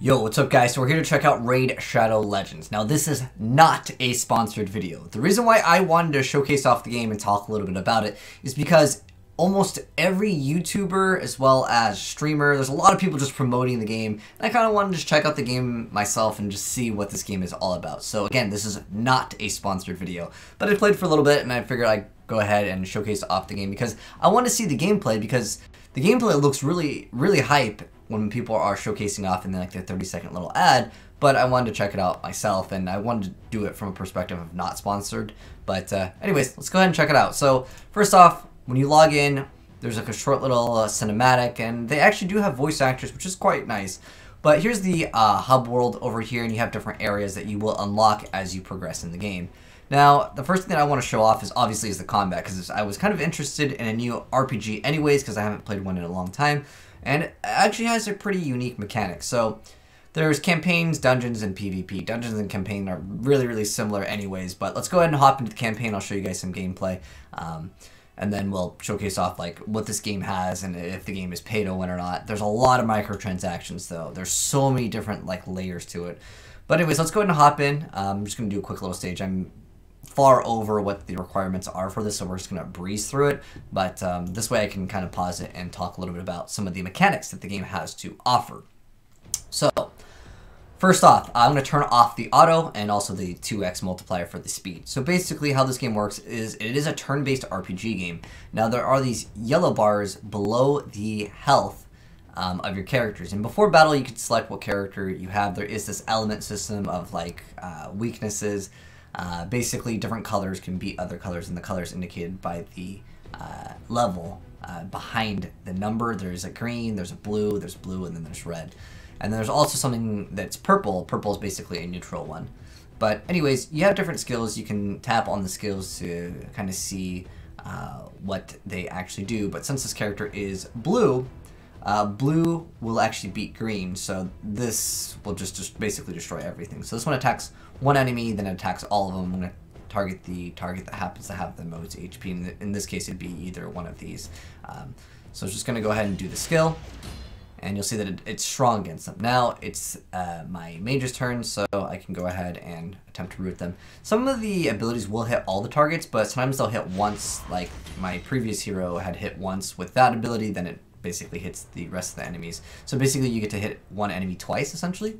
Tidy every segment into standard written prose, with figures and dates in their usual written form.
Yo, what's up guys? So we're here to check out Raid Shadow Legends. Now this is not a sponsored video. The reason why I wanted to showcase off the game and talk a little bit about it is because almost every YouTuber as well as streamer, there's a lot of people just promoting the game. And I kind of wanted to just check out the game myself and just see what this game is all about. So again, this is not a sponsored video, but I played for a little bit and I figured I'd go ahead and showcase off the game because I want to see the gameplay, because the gameplay looks really hype when people are showcasing off in like their 30-second little ad, but I wanted to check it out myself, and I wanted to do it from a perspective of not sponsored. But anyways, let's go ahead and check it out. So first off, when you log in, there's like a short little cinematic, and they actually do have voice actors, which is quite nice. But here's the hub world over here, and you have different areas that you will unlock as you progress in the game. Now, the first thing that I want to show off is obviously the combat, because I was kind of interested in a new RPG anyways, because I haven't played one in a long time. And it actually has a pretty unique mechanic. So there's campaigns, dungeons, and PvP. Dungeons and campaign are really similar anyways, but let's go ahead and hop into the campaign. I'll show you guys some gameplay, and then we'll showcase off like what this game has and if the game is pay to win or not. There's a lot of microtransactions though. There's so many different like layers to it. But anyways, let's go ahead and hop in. I'm just going to do a quick little stage. I'm far over what the requirements are for this, so we're just going to breeze through it, but this way I can kind of pause it and talk a little bit about some of the mechanics that the game has to offer. So first off, I'm going to turn off the auto and also the 2x multiplier for the speed. So basically how this game works is it is a turn-based RPG game. Now there are these yellow bars below the health of your characters, and before battle you can select what character you have. There is this element system of like weaknesses. Basically, different colors can beat other colors, and the colors indicated by the level behind the number. There's a green, there's a blue, and then there's red. And there's also something that's purple. Purple is basically a neutral one. But anyways, you have different skills. You can tap on the skills to kind of see what they actually do. But since this character is blue, blue will actually beat green, so this will just basically destroy everything. So this one attacks one enemy, then it attacks all of them. I'm going to target the target that happens to have the most HP. In this case, it'd be either one of these. So I'm just going to go ahead and do the skill, and you'll see that it's strong against them. Now it's my mage's turn, so I can go ahead and attempt to root them. Some of the abilities will hit all the targets, but sometimes they'll hit once, like my previous hero had hit once with that ability, then it basically hits the rest of the enemies. So basically you get to hit one enemy twice essentially,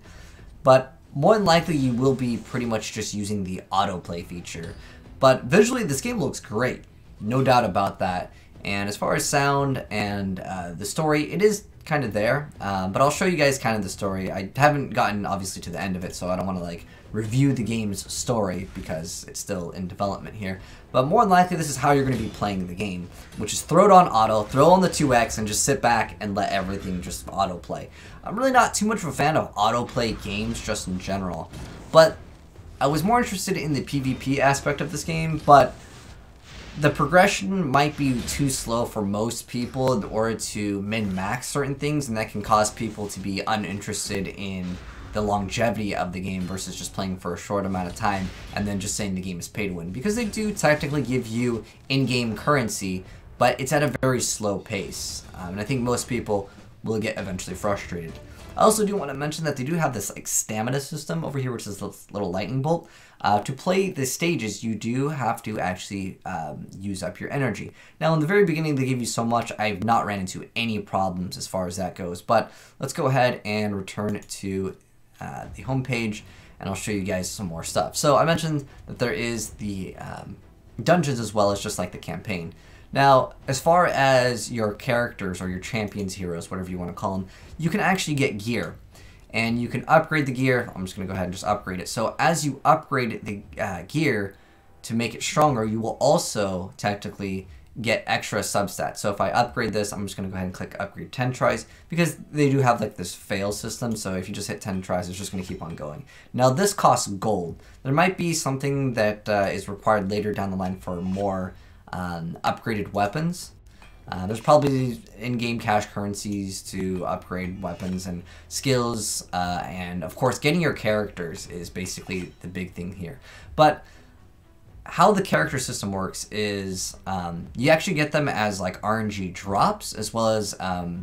but more than likely you will be pretty much just using the autoplay feature. But visually this game looks great, no doubt about that. And as far as sound and the story, it is kind of there, but I'll show you guys kind of the story. I haven't gotten obviously to the end of it, so I don't want to like review the game's story because it's still in development here. But more than likely this is how you're going to be playing the game, which is throw it on auto, throw on the 2x, and just sit back and let everything just autoplay. I'm really not too much of a fan of autoplay games just in general, but I was more interested in the PvP aspect of this game, but the progression might be too slow for most people in order to min-max certain things, and that can cause people to be uninterested in the longevity of the game versus just playing for a short amount of time and then just saying the game is pay to win. Because they do technically give you in-game currency, but it's at a very slow pace. And I think most people will get eventually frustrated. I also do want to mention that they do have this like stamina system over here, which is this little lightning bolt. To play the stages, you do have to actually use up your energy. Now, in the very beginning, they give you so much. I've not ran into any problems as far as that goes. But let's go ahead and return to the home page, and I'll show you guys some more stuff. So I mentioned that there is the dungeons as well as just like the campaign. Now, as far as your characters or your champions, heroes, whatever you want to call them, you can actually get gear. And you can upgrade the gear. I'm just going to go ahead and just upgrade it. So as you upgrade the gear to make it stronger, you will also technically get extra substats. So if I upgrade this, I'm just going to go ahead and click upgrade 10 tries, because they do have like this fail system. So if you just hit 10 tries, it's just going to keep on going. Now this costs gold. There might be something that is required later down the line for more upgraded weapons. There's probably in-game cash currencies to upgrade weapons and skills, and of course getting your characters is basically the big thing here. But how the character system works is you actually get them as like RNG drops, as well as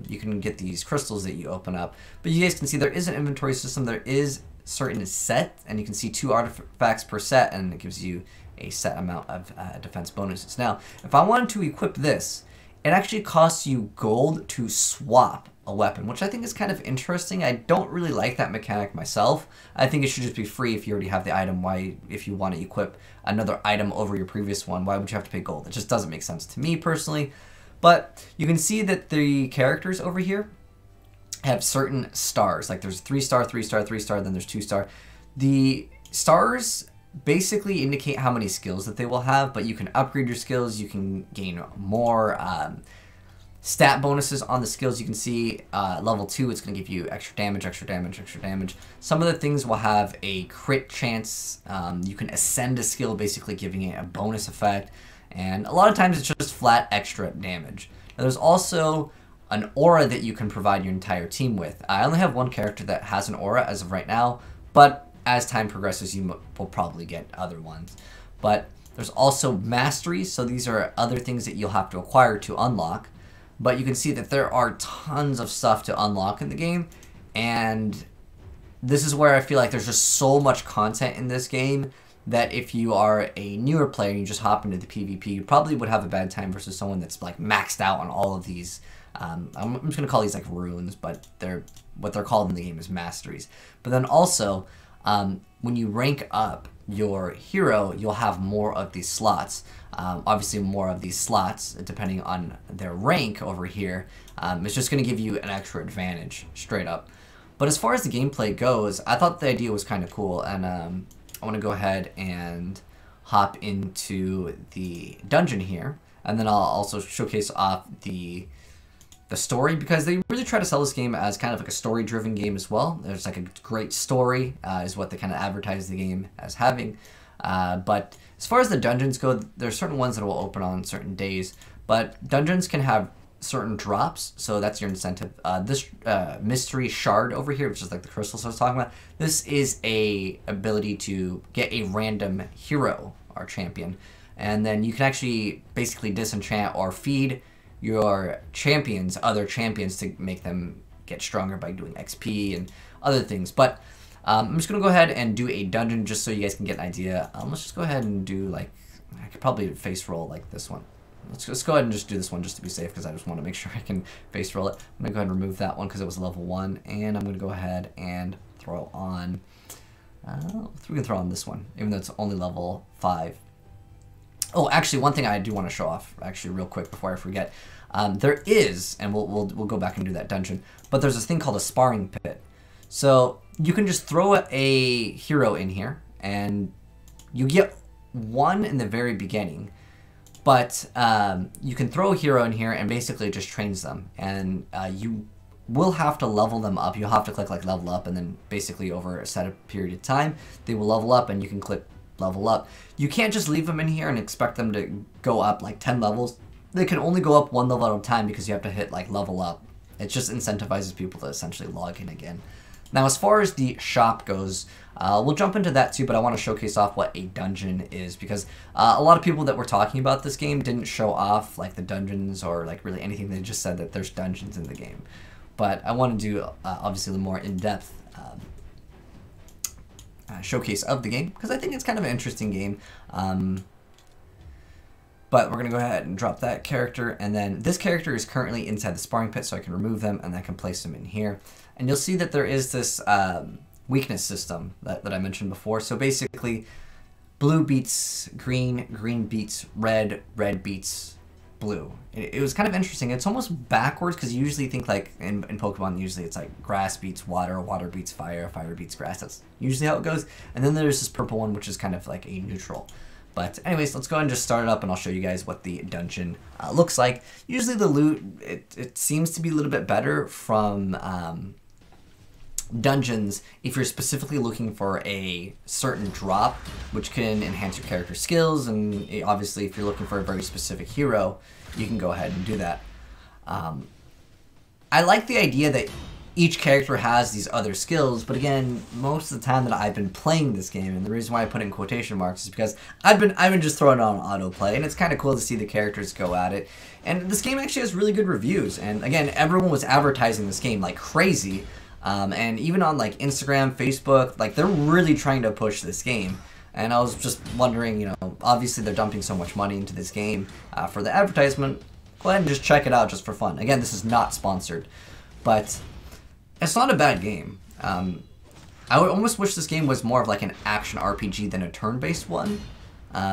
you can get these crystals that you open up. But you guys can see there is an inventory system. There is certain set, and you can see 2 artifacts per set, and it gives you a set amount of defense bonuses. Now, if I wanted to equip this, it actually costs you gold to swap a weapon, which I think is kind of interesting. I don't really like that mechanic myself. I think it should just be free if you already have the item. Why, if you want to equip another item over your previous one, why would you have to pay gold? It just doesn't make sense to me personally. But you can see that the characters over here have certain stars. Like there's 3-star, 3-star, 3-star, then there's 2-star. The stars basically indicate how many skills that they will have, but you can upgrade your skills, you can gain more stat bonuses on the skills. You can see level 2, it's going to give you extra damage, extra damage, extra damage. Some of the things will have a crit chance. You can ascend a skill, basically giving it a bonus effect, and a lot of times it's just flat extra damage. Now, there's also an aura that you can provide your entire team with. I only have one character that has an aura as of right now, but as time progresses, you will probably get other ones. But there's also Masteries, so these are other things that you'll have to acquire to unlock. But you can see that there are tons of stuff to unlock in the game, and this is where I feel like there's just so much content in this game that if you are a newer player and you just hop into the PvP, you probably would have a bad time versus someone that's like maxed out on all of these. I'm just going to call these like runes, but what they're called in the game is Masteries. But then also, when you rank up your hero, you'll have more of these slots. Obviously, more of these slots, depending on their rank over here, it's just going to give you an extra advantage, straight up. But as far as the gameplay goes, I thought the idea was kind of cool, and I want to go ahead and hop into the dungeon here, and then I'll also showcase off the story, because they really try to sell this game as kind of like a story-driven game as well. There's like a great story, is what they kind of advertise the game as having. But as far as the dungeons go, there's certain ones that will open on certain days, but dungeons can have certain drops, so that's your incentive. This mystery shard over here, which is like the crystals I was talking about, this is a ability to get a random hero or champion, and then you can actually basically disenchant or feed your champions, other champions, to make them get stronger by doing XP and other things. But I'm just going to go ahead and do a dungeon just so you guys can get an idea. Let's just go ahead and do, like, I could probably face roll like this one. Let's just go ahead and just do this one just to be safe, because I just want to make sure I can face roll it. I'm going to go ahead and remove that one because it was level 1, and I'm going to go ahead and throw on, we can throw on this one, even though it's only level 5. Oh, actually, one thing I do want to show off, actually, real quick before I forget. There is, and we'll go back and do that dungeon, but there's this thing called a sparring pit. So you can just throw a hero in here, and you get one in the very beginning, but you can throw a hero in here and basically it just trains them, and you will have to level them up. You'll have to click like level up, and then basically over a set period of time, they will level up, and you can click level up. You can't just leave them in here and expect them to go up like 10 levels. They can only go up 1 level at a time because you have to hit like level up. It just incentivizes people to essentially log in again. Now, as far as the shop goes, we'll jump into that too, but I want to showcase off what a dungeon is, because a lot of people that were talking about this game didn't show off like the dungeons or like really anything. They just said that there's dungeons in the game. But I want to do obviously the more in-depth showcase of the game, because I think it's kind of an interesting game. But we're going to go ahead and drop that character, and then this character is currently inside the sparring pit, so I can remove them and I can place them in here. And you'll see that there is this weakness system that I mentioned before. So basically, blue beats green, green beats red, red beats blue. It was kind of interesting. It's almost backwards, because you usually think like in Pokemon, usually it's like grass beats water, water beats fire, fire beats grass. That's usually how it goes. And then there's this purple one, which is kind of like a neutral. But anyways, let's go ahead and just start it up, and I'll show you guys what the dungeon looks like. Usually the loot, it seems to be a little bit better from dungeons if you're specifically looking for a certain drop, which can enhance your character skills, and obviously if you're looking for a very specific hero, you can go ahead and do that. I like the idea that each character has these other skills, but again, most of the time that I've been playing this game, and the reason why I put in quotation marks is because I've been just throwing it on autoplay, and it's kind of cool to see the characters go at it. And this game actually has really good reviews, and again, everyone was advertising this game like crazy, and even on like Instagram, Facebook, like they're really trying to push this game. And I was just wondering, you know, obviously they're dumping so much money into this game for the advertisement. Go ahead and just check it out just for fun. Again, this is not sponsored, but it's not a bad game. I would almost wish this game was more of like an action RPG than a turn-based one,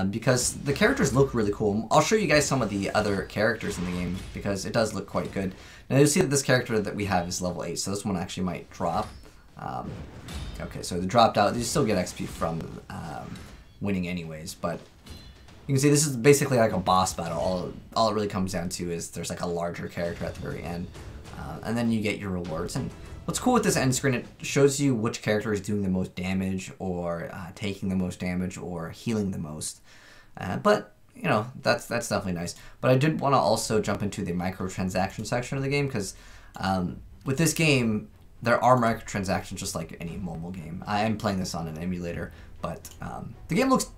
because the characters look really cool. I'll show you guys some of the other characters in the game because it does look quite good. Now you'll see that this character that we have is level 8, so this one actually might drop. Okay, so they dropped out. You still get XP from winning anyways, but you can see this is basically like a boss battle. All it really comes down to is there's like a larger character at the very end, and then you get your rewards. And what's cool with this end screen, it shows you which character is doing the most damage, or taking the most damage, or healing the most. But you know, that's definitely nice. But I did want to also jump into the microtransaction section of the game because with this game, there are microtransactions just like any mobile game. I am playing this on an emulator, but the game looks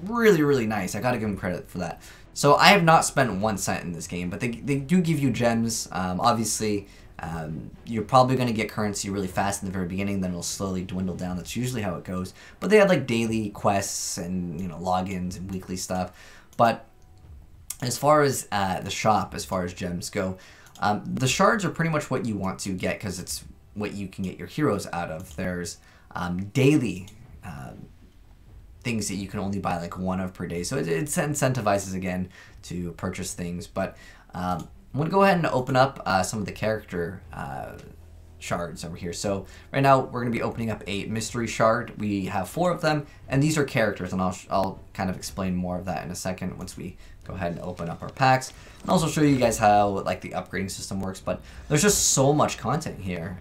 really, really nice. I gotta give them credit for that. So I have not spent 1 cent in this game, but they do give you gems. Obviously, you're probably going to get currency really fast in the very beginning, then it'll slowly dwindle down. That's usually how it goes. But they have like daily quests and, you know, logins and weekly stuff. But as far as the shop, as far as gems go, the shards are pretty much what you want to get because it's what you can get your heroes out of. There's daily things that you can only buy like 1 of per day. So it incentivizes again to purchase things. But I'm going to go ahead and open up some of the character shards over here. So right now we're going to be opening up a mystery shard. We have 4 of them, and these are characters, and I'll kind of explain more of that in a second once we go ahead and open up our packs. And also show you guys how like the upgrading system works. But there's just so much content here.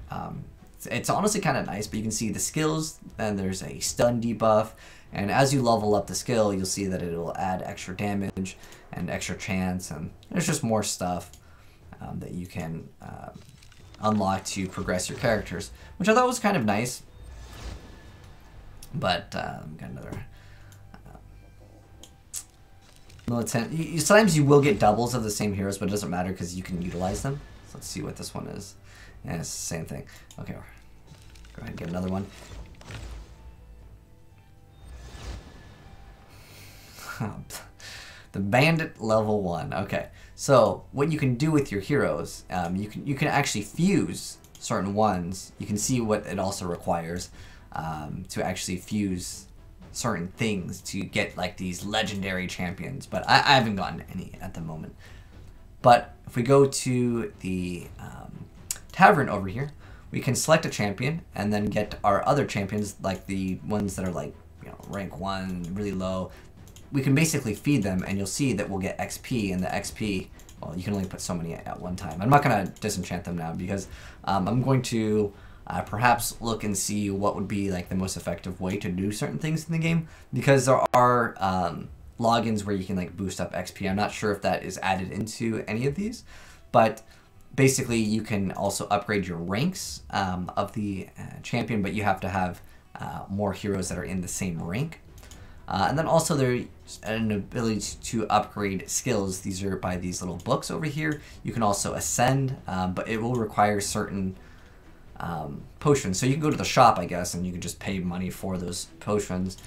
It's honestly kind of nice, but you can see the skills, and there's a stun debuff. And as you level up the skill, you'll see that it'll add extra damage and extra chance, and there's just more stuff that you can unlock to progress your characters, which I thought was kind of nice. But got another militant. Sometimes you will get doubles of the same heroes, but it doesn't matter because you can utilize them. So let's see what this one is. Yeah, it's the same thing. Okay, go ahead and get another one. The Bandit level 1. Okay, so what you can do with your heroes, you can actually fuse certain ones. You can see what it also requires to actually fuse certain things to get like these legendary champions. But I haven't gotten any at the moment. But if we go to the tavern over here, we can select a champion and then get our other champions, like the ones that are like, you know, rank 1, really low. We can basically feed them, and you'll see that we'll get XP, and the XP, well, you can only put so many at one time. I'm not going to disenchant them now because I'm going to perhaps look and see what would be like the most effective way to do certain things in the game, because there are logins where you can like boost up XP. I'm not sure if that is added into any of these, but basically you can also upgrade your ranks of the champion, but you have to have more heroes that are in the same rank. And then also there's an ability to upgrade skills. These are by these little books over here. You can also ascend, but it will require certain potions. So you can go to the shop, I guess, and you can just pay money for those potions.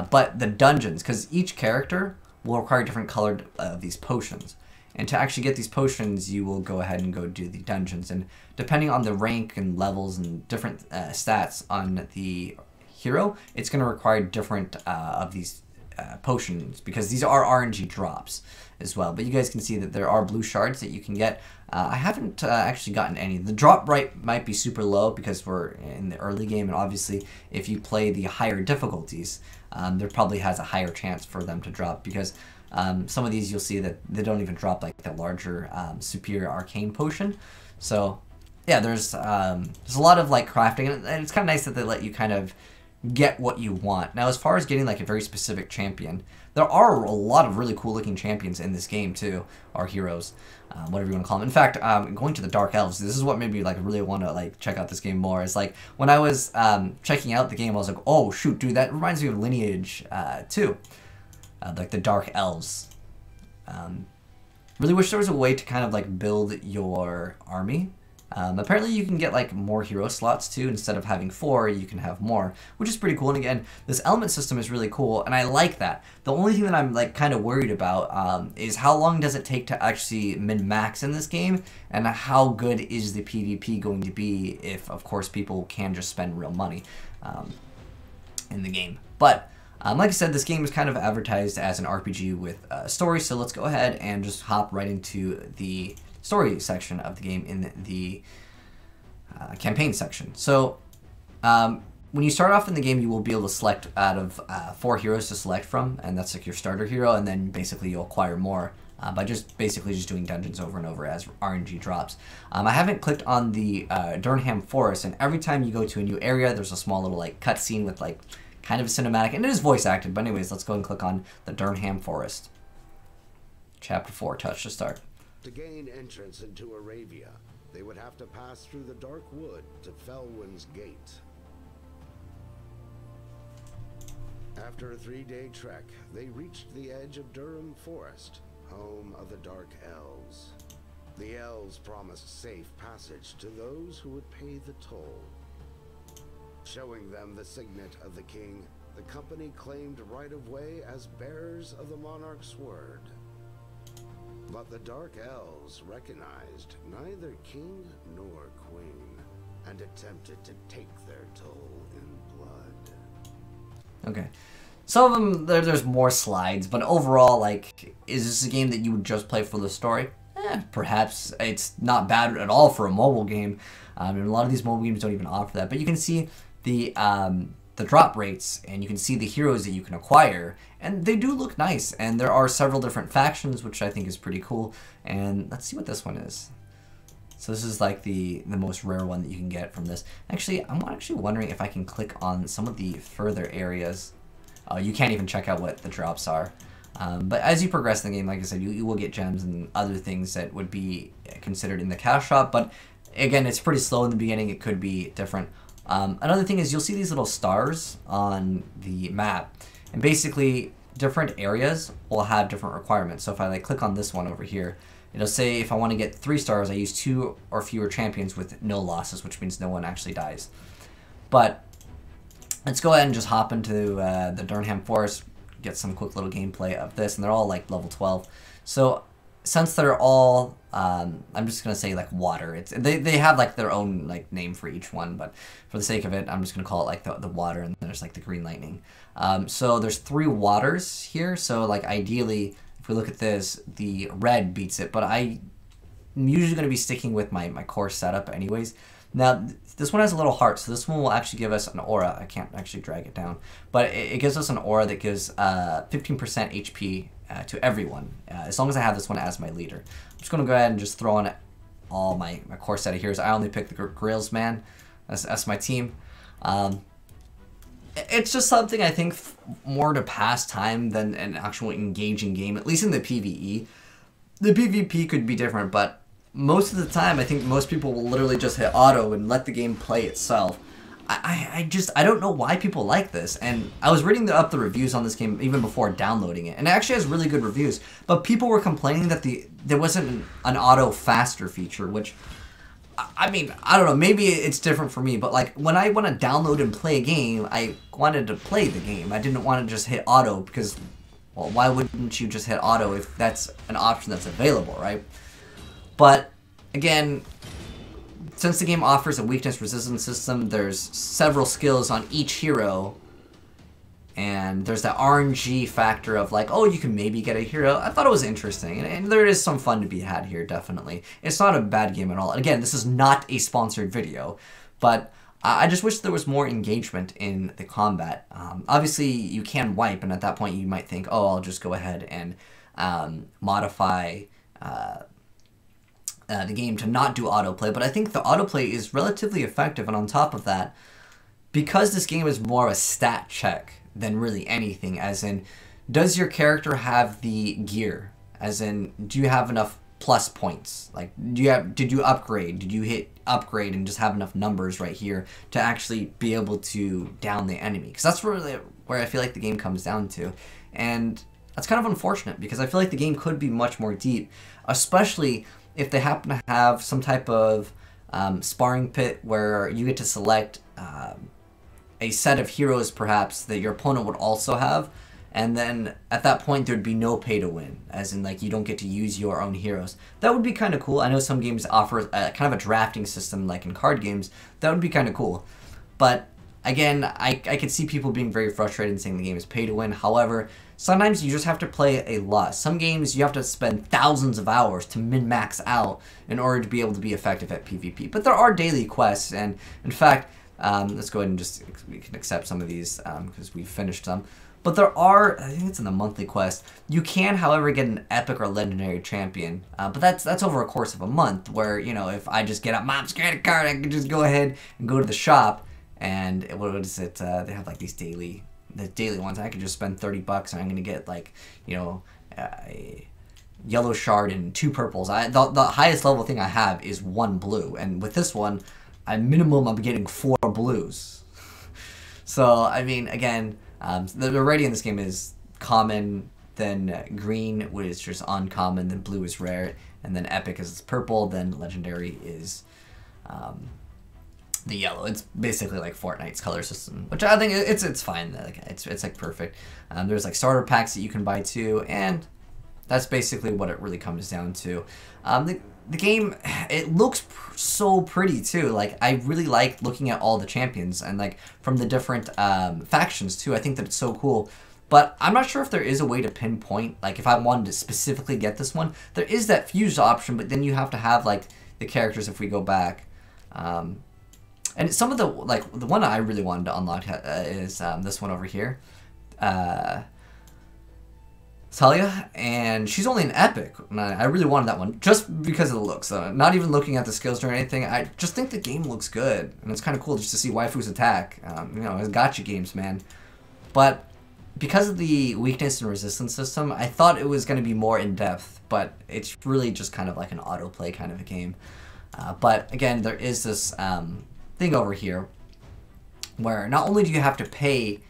But the dungeons, because each character will require different colored of these potions. And to actually get these potions, you will go ahead and go do the dungeons. And depending on the rank and levels and different stats on the hero, it's going to require different of these potions, because these are RNG drops as well. But you guys can see that there are blue shards that you can get. I haven't actually gotten any. The drop rate might be super low because we're in the early game, and obviously if you play the higher difficulties, there probably has a higher chance for them to drop, because some of these you'll see that they don't even drop like the larger superior arcane potion. So yeah, there's a lot of like crafting, and it's kind of nice that they let you kind of get what you want. Now, as far as getting like a very specific champion, there are a lot of really cool looking champions in this game too, or heroes, whatever you want to call them. In fact, going to the Dark Elves, this is what made me like really want to like check out this game more. Is like when I was checking out the game, I was like, oh shoot, dude, that reminds me of Lineage 2, like the Dark Elves. Really wish there was a way to kind of like build your army. Apparently you can get like more hero slots too. Instead of having 4, you can have more, which is pretty cool. And again, this element system is really cool, and I like that. The only thing that I'm like kind of worried about is how long does it take to actually min-max in this game, and how good is the PvP going to be if, of course, people can just spend real money in the game. But like I said, this game is kind of advertised as an RPG with a story, so let's go ahead and just hop right into the story section of the game in the campaign section. So when you start off in the game, you will be able to select out of 4 heroes to select from, and that's like your starter hero, and then basically you'll acquire more by just doing dungeons over and over as RNG drops. I haven't clicked on the Durham Forest, and every time you go to a new area, there's a small little like cutscene with like kind of a cinematic, and it is voice acted, but anyways, let's go and click on the Durham Forest. Chapter 4, touch to start. To gain entrance into Arabia, they would have to pass through the Dark Wood to Felwyn's Gate. After a 3-day trek, they reached the edge of Durham Forest, home of the Dark Elves. The Elves promised safe passage to those who would pay the toll. Showing them the signet of the king, the company claimed right-of-way as bearers of the monarch's word. But the Dark Elves recognized neither king nor queen, and attempted to take their toll in blood. Okay. Some of them, there's more slides, but overall, like, is this a game that you would just play for the story? Perhaps. It's not bad at all for a mobile game, and a lot of these mobile games don't even offer that. But you can see the drop rates, and you can see the heroes that you can acquire, and they do look nice, and there are several different factions, which I think is pretty cool. And let's see what this one is. So this is like the most rare one that you can get from this. Actually, I'm actually wondering if I can click on some of the further areas. You can't even check out what the drops are. But as you progress in the game, like I said, you will get gems and other things that would be considered in the cash shop. But again, it's pretty slow in the beginning. It could be different. Another thing is you'll see these little stars on the map. And basically, different areas will have different requirements. So if I like click on this one over here, it'll say if I want to get 3 stars, I use 2 or fewer champions with no losses, which means no one actually dies. But let's go ahead and just hop into the Durham Forest, get some quick little gameplay of this, and they're all like level 12. So since they're all, I'm just gonna say like water. They have like their own like name for each one, but for the sake of it, I'm just gonna call it like the water, and then there's like the green lightning. So there's 3 waters here. So like ideally, if we look at this, the red beats it, but I'm usually gonna be sticking with my core setup anyways. Now, this one has a little heart, so this one will actually give us an aura. I can't actually drag it down, but it gives us an aura that gives 15% HP to everyone, as long as I have this one as my leader. I'm just going to go ahead and just throw on all my core set of heroes. I only picked the Grails Man as my team. It's just something I think more to pass time than an actual engaging game, at least in the PvE. The PvP could be different, but most of the time, I think most people will literally just hit auto and let the game play itself. I don't know why people like this. And I was reading up the reviews on this game even before downloading it, and it actually has really good reviews. But people were complaining that there wasn't an auto faster feature, which, I mean, I don't know. Maybe it's different for me, but like when I want to download and play a game, I wanted to play the game. I didn't want to just hit auto because, well, why wouldn't you just hit auto if that's an option that's available, right? But again, since the game offers a weakness resistance system, there's several skills on each hero, and there's that RNG factor of like, oh, you can maybe get a hero. I thought it was interesting, and there is some fun to be had here, definitely. It's not a bad game at all. Again, this is not a sponsored video, but I just wish there was more engagement in the combat. Obviously, you can wipe, and at that point you might think, oh, I'll just go ahead and modify the game to not do autoplay, but I think the autoplay is relatively effective, and on top of that, because this game is more of a stat check than really anything, as in, does your character have the gear? As in, do you have enough plus points? Like, did you upgrade? Did you hit upgrade and just have enough numbers right here to actually be able to down the enemy? Because that's really where I feel like the game comes down to. And that's kind of unfortunate, because I feel like the game could be much more deep, especially if they happen to have some type of sparring pit where you get to select a set of heroes perhaps that your opponent would also have, and then at that point there'd be no pay to win, as in like you don't get to use your own heroes. That would be kind of cool. I know some games offer kind of a drafting system like in card games. That would be kind of cool. But again, I could see people being very frustrated and saying the game is pay to win. However, sometimes you just have to play a lot. Some games you have to spend thousands of hours to min-max out in order to be able to be effective at PvP. But there are daily quests, and in fact, let's go ahead and we can accept some of these because we've finished some. But there are, I think it's in the monthly quest, you can, however, get an epic or legendary champion. But that's over a course of a month, where, you know, if I just get a mom's credit card, I can just go ahead and go to the shop, and what is it, they have like these daily ones. I could just spend $30 and I'm going to get, like, you know, a yellow shard and 2 purples. The highest level thing I have is 1 blue, and with this one, I'm getting 4 blues. So, I mean, again, the rating in this game is common, then green, which is just uncommon, then blue is rare, and then epic is purple, then legendary is the yellow. It's basically like Fortnite's color system, which I think it's fine. Like, it's like perfect. There's like starter packs that you can buy too, and that's basically what it really comes down to. The game, it looks so pretty too. Like, I really like looking at all the champions and like from the different factions too. I think that it's so cool. But I'm not sure if there is a way to pinpoint, like if I wanted to specifically get this one. There is that fused option, but then you have to have like the characters if we go back. And some of the, like, the one I really wanted to unlock is this one over here. Talia, and she's only an epic, and I really wanted that one just because of the looks. Not even looking at the skills or anything, I just think the game looks good, and it's kind of cool just to see waifu's attack. You know, it's gacha games, man. But because of the weakness and resistance system, I thought it was going to be more in depth, but it's really just kind of like an autoplay kind of a game. But again, there is this thing over here where not only do you have to pay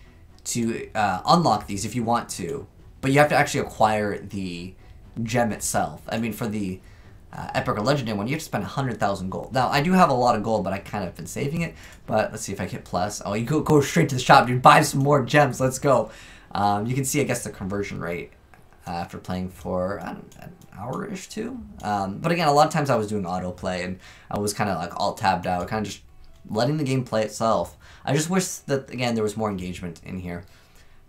to unlock these if you want to, but you have to actually acquire the gem itself. I mean, for the epic or legendary one, you have to spend 100,000 gold. Now, I do have a lot of gold, but I kind of been saving it. But let's see if I hit plus. Oh, you go straight to the shop, dude. Buy some more gems. Let's go. You can see, I guess, the conversion rate after playing for, I don't know, an hour-ish too. But again, a lot of times I was doing autoplay, and I was kind of like all tabbed out, kind of just letting the game play itself. I just wish that, again, there was more engagement in here.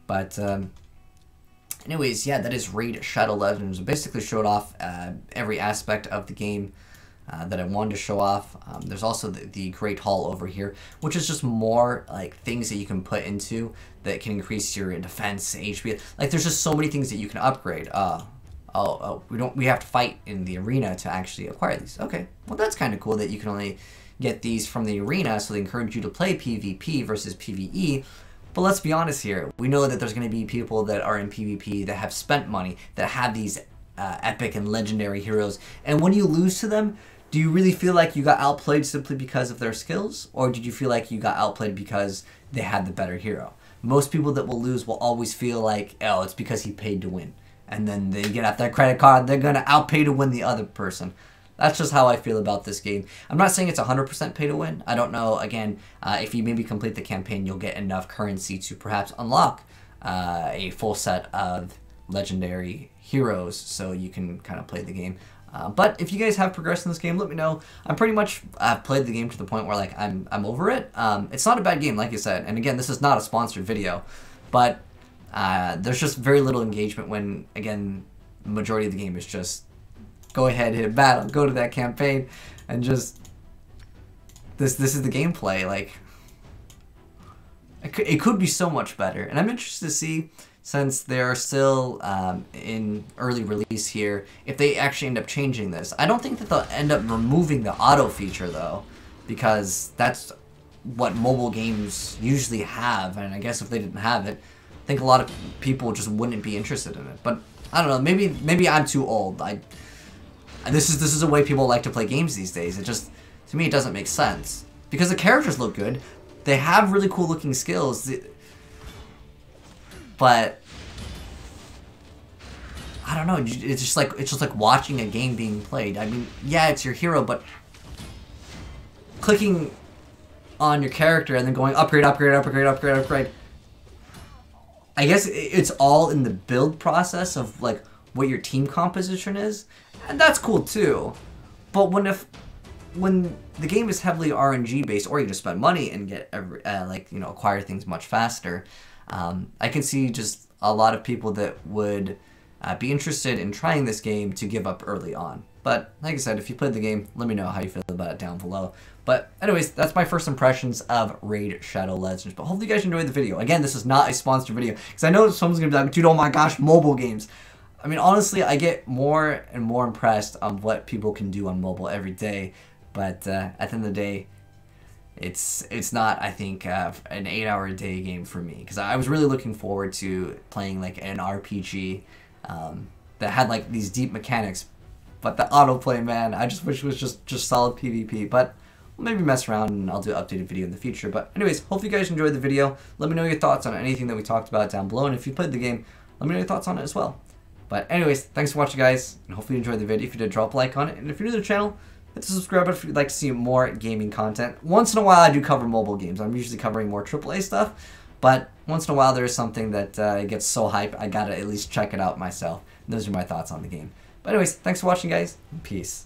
But anyways, yeah, that is Raid Shadow Legends. It basically showed off every aspect of the game that I wanted to show off. There's also the Great Hall over here, which is just more like things that you can put into that can increase your defense, HP. Like, there's just so many things that you can upgrade. We have to fight in the arena to actually acquire these. Okay, well, that's kind of cool that you can only get these from the arena, so they encourage you to play PvP versus PvE. But let's be honest here. We know that there's going to be people that are in PvP that have spent money, that have these epic and legendary heroes. And when you lose to them, do you really feel like you got outplayed simply because of their skills? Or did you feel like you got outplayed because they had the better hero? Most people that will lose will always feel like, oh, it's because he paid to win. And then they get out their credit card, they're going to outpay to win the other person. That's just how I feel about this game. I'm not saying it's 100% pay to win. I don't know, again, if you maybe complete the campaign, you'll get enough currency to perhaps unlock a full set of legendary heroes so you can kind of play the game. But if you guys have progressed in this game, let me know. I'm pretty much, I've played the game to the point where, like, I'm over it. It's not a bad game, like you said. And again, this is not a sponsored video. But there's just very little engagement when, again, the majority of the game is just go ahead, hit a battle, go to that campaign, and just this is the gameplay. Like, it could be so much better, and I'm interested to see, since they're still in early release here, if they actually end up changing this. I don't think that they'll end up removing the auto feature though, because that's what mobile games usually have, and I guess if they didn't have it, I think a lot of people just wouldn't be interested in it. But I don't know, maybe I'm too old. This is the way people like to play games these days. It just, to me, it doesn't make sense because the characters look good, they have really cool looking skills, but I don't know. It's just like watching a game being played. I mean, yeah, it's your hero, but clicking on your character and then going upgrade, upgrade, upgrade, upgrade, upgrade. I guess it's all in the build process of like what your team composition is, and that's cool too. But when the game is heavily RNG based, or you just spend money and get acquire things much faster, I can see just a lot of people that would be interested in trying this game to give up early on. But like I said, if you played the game, let me know how you feel about it down below. But anyways, that's my first impressions of Raid Shadow Legends. But hopefully you guys enjoyed the video. Again, this is not a sponsored video, because I know someone's going to be like, dude, oh my gosh, mobile games. I mean, honestly, I get more and more impressed on what people can do on mobile every day. But at the end of the day, it's not, I think, an 8-hour-a-day game for me. Because I was really looking forward to playing like an RPG that had like these deep mechanics. But the autoplay, man, I just wish it was just solid PvP. But we'll maybe mess around and I'll do an updated video in the future. But anyways, hopefully you guys enjoyed the video. Let me know your thoughts on anything that we talked about down below. And if you played the game, let me know your thoughts on it as well. But anyways, thanks for watching, guys. And hopefully you enjoyed the video. If you did, drop a like on it. And if you're new to the channel, hit the subscribe button if you'd like to see more gaming content. Once in a while, I do cover mobile games. I'm usually covering more AAA stuff. But once in a while, there's something that gets so hype, I gotta at least check it out myself. And those are my thoughts on the game. But anyways, thanks for watching, guys. Peace.